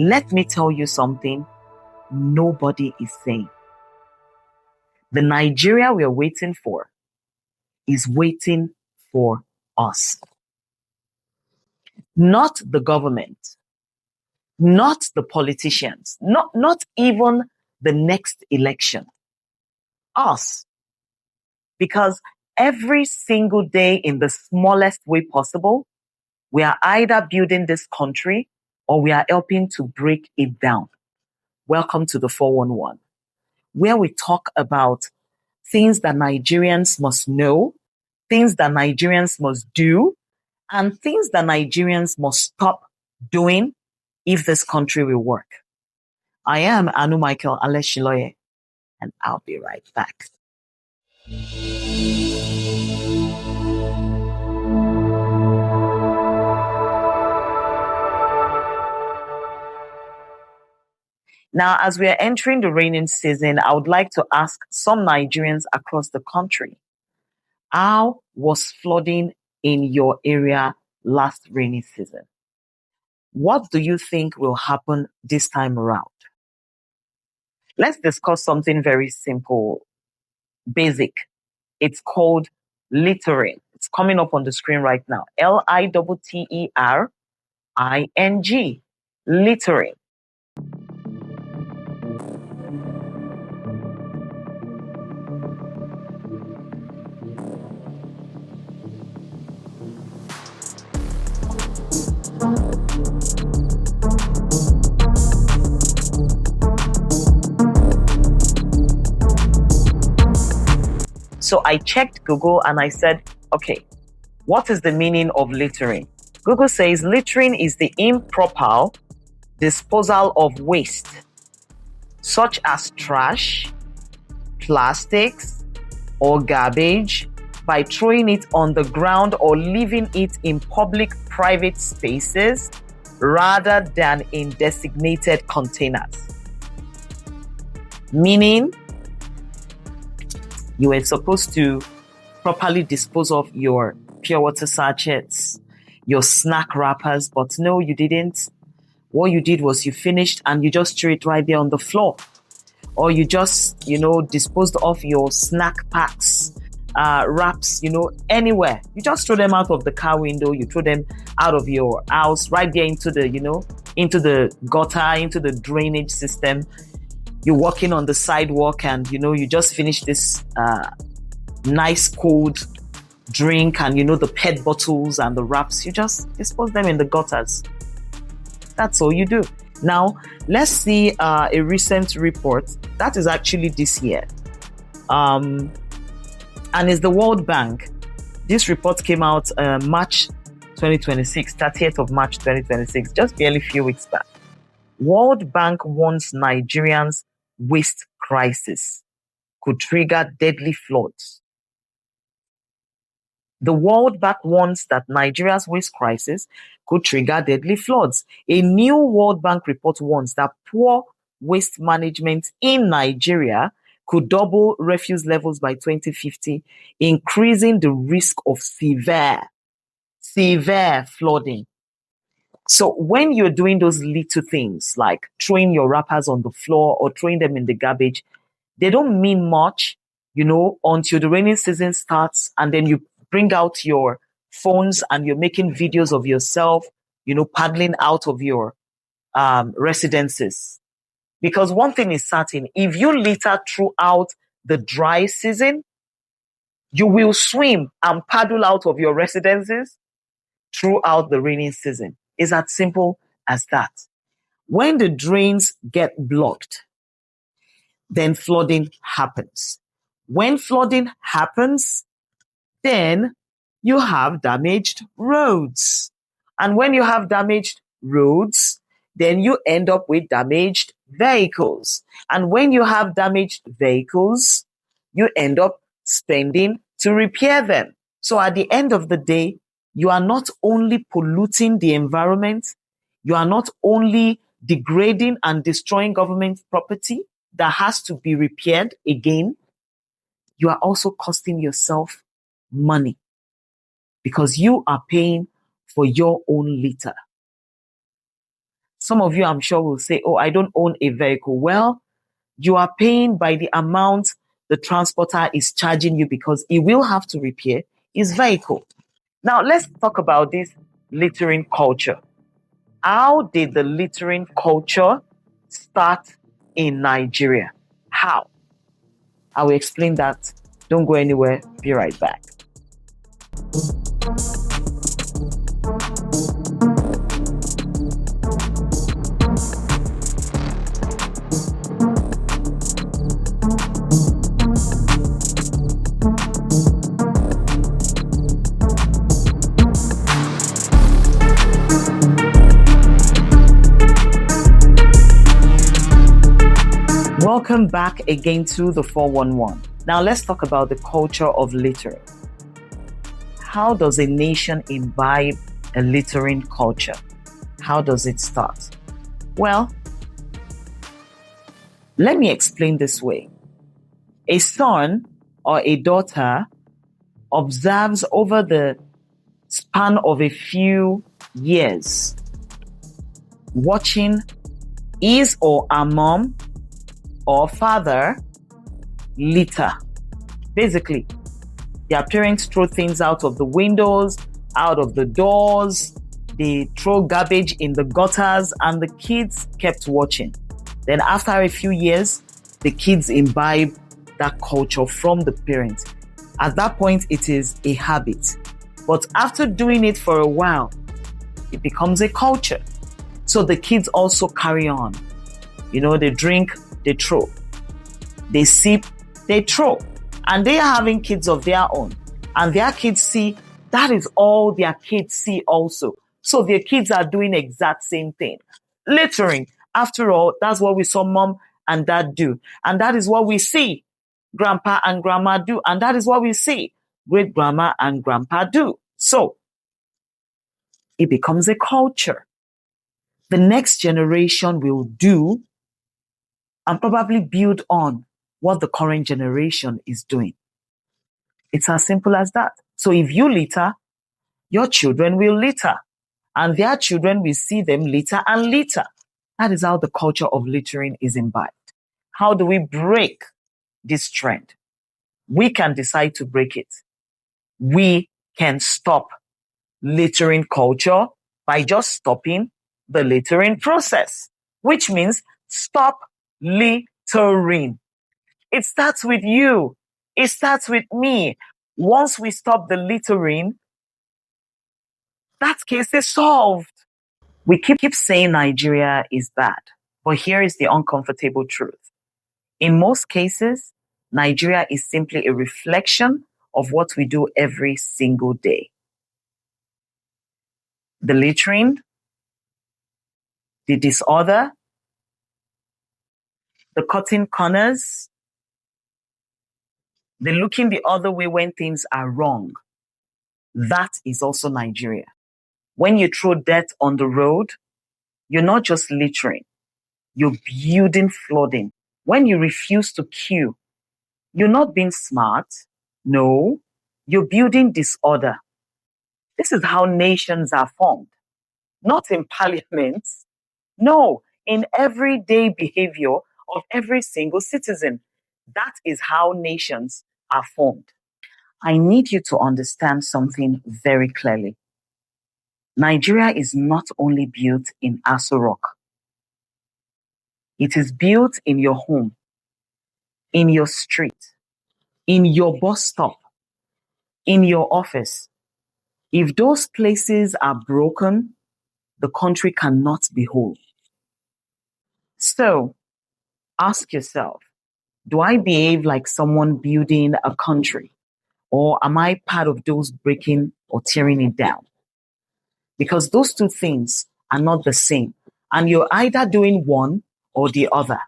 Let me tell you something nobody is saying. The Nigeria we are waiting for is waiting for us. Not the government, not the politicians, not even the next election. Us. Because every single day in the smallest way possible, we are either building this country or we are helping to break it down. Welcome to the 411, where we talk about things that Nigerians must know, things that Nigerians must do, and things that Nigerians must stop doing if this country will work. I am Anu Michael Aleshiloye, and I'll be right back. Now, as we are entering the raining season, I would like to ask some Nigerians across the country, how was flooding in your area last rainy season? What do you think will happen this time around? Let's discuss something very simple, basic. It's called littering. It's coming up on the screen right now. Littering. Littering. So I checked Google and I said, okay, what is the meaning of littering? Google says littering is the improper disposal of waste, such as trash, plastics, or garbage, by throwing it on the ground or leaving it in public private spaces rather than in designated containers. Meaning, you were supposed to properly dispose of your pure water sachets, your snack wrappers, but no, you didn't. What you did was you finished and you just threw it right there on the floor. Or you just, disposed of your snack packs, wraps, anywhere. You just throw them out of the car window, you throw them out of your house, right there into the, into the gutter, into the drainage system. You're walking on the sidewalk and, you just finished this nice cold drink and, the PET bottles and the wraps. You just dispose them in the gutters. That's all you do. Now, let's see a recent report. That is actually this year. And it's the World Bank. This report came out March 2026, 30th of March 2026, just barely a few weeks back. World Bank warns Nigerians waste crisis could trigger deadly floods. The World Bank warns that Nigeria's waste crisis could trigger deadly floods. A new World Bank report warns that poor waste management in Nigeria could double refuse levels by 2050, increasing the risk of severe flooding. So when you're doing those little things like throwing your wrappers on the floor or throwing them in the garbage, they don't mean much, until the rainy season starts and then you bring out your phones and you're making videos of yourself, paddling out of your residences. Because one thing is certain, if you litter throughout the dry season, you will swim and paddle out of your residences throughout the rainy season. It's as simple as that. When the drains get blocked, then flooding happens. When flooding happens, then you have damaged roads. And when you have damaged roads, then you end up with damaged vehicles. And when you have damaged vehicles, you end up spending to repair them. So at the end of the day, you are not only polluting the environment, you are not only degrading and destroying government property that has to be repaired again, you are also costing yourself money because you are paying for your own litter. Some of you, I'm sure, will say, oh, I don't own a vehicle. Well, you are paying by the amount the transporter is charging you because he will have to repair his vehicle. Now, let's talk about this littering culture. How did the littering culture start in Nigeria? How? I will explain that. Don't go anywhere. Be right back. Welcome back again to the 411. Now let's talk about the culture of littering. How does a nation imbibe a littering culture? How does it start? Well, let me explain this way. A son or a daughter observes over the span of a few years, watching his or her mom or father litter. Basically, their parents throw things out of the windows, out of the doors, they throw garbage in the gutters, and the kids kept watching. Then after a few years, the kids imbibe that culture from the parents. At that point, it is a habit. But after doing it for a while, it becomes a culture. So the kids also carry on. You know, they drink, they throw. They sip, they throw. And they are having kids of their own. And their kids see, that is all their kids see also. So their kids are doing exact same thing. Littering. After all, that's what we saw mom and dad do. And that is what we see grandpa and grandma do. And that is what we see great grandma and grandpa do. So it becomes a culture. The next generation will do and probably build on what the current generation is doing. It's as simple as that. So if you litter, your children will litter, and their children will see them litter and litter. That is how the culture of littering is imbibed. How do we break this trend? We can decide to break it. We can stop littering culture by just stopping the littering process, which means stop littering. It starts with you. It starts with me. Once we stop the littering, that case is solved. We keep saying Nigeria is bad, but here is the uncomfortable truth. In most cases, Nigeria is simply a reflection of what we do every single day. The littering, the disorder, the cutting corners, the looking the other way when things are wrong. That is also Nigeria. When you throw dirt on the road, you're not just littering, you're building flooding. When you refuse to queue, you're not being smart. No, you're building disorder. This is how nations are formed. Not in parliaments. No, in everyday behavior of every single citizen. That is how nations are formed. I need you to understand something very clearly. Nigeria is not only built in Aso Rock. It is built in your home, in your street, in your bus stop, in your office. If those places are broken, the country cannot be whole. So, ask yourself, do I behave like someone building a country? Or am I part of those breaking or tearing it down? Because those two things are not the same. And you're either doing one or the other.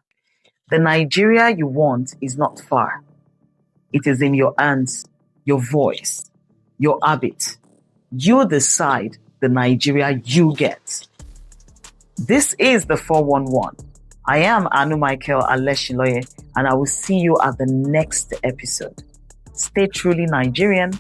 The Nigeria you want is not far. It is in your hands, your voice, your habit. You decide the Nigeria you get. This is the 411. I am Anu Michael Aleshiloye, and I will see you at the next episode. Stay truly Nigerian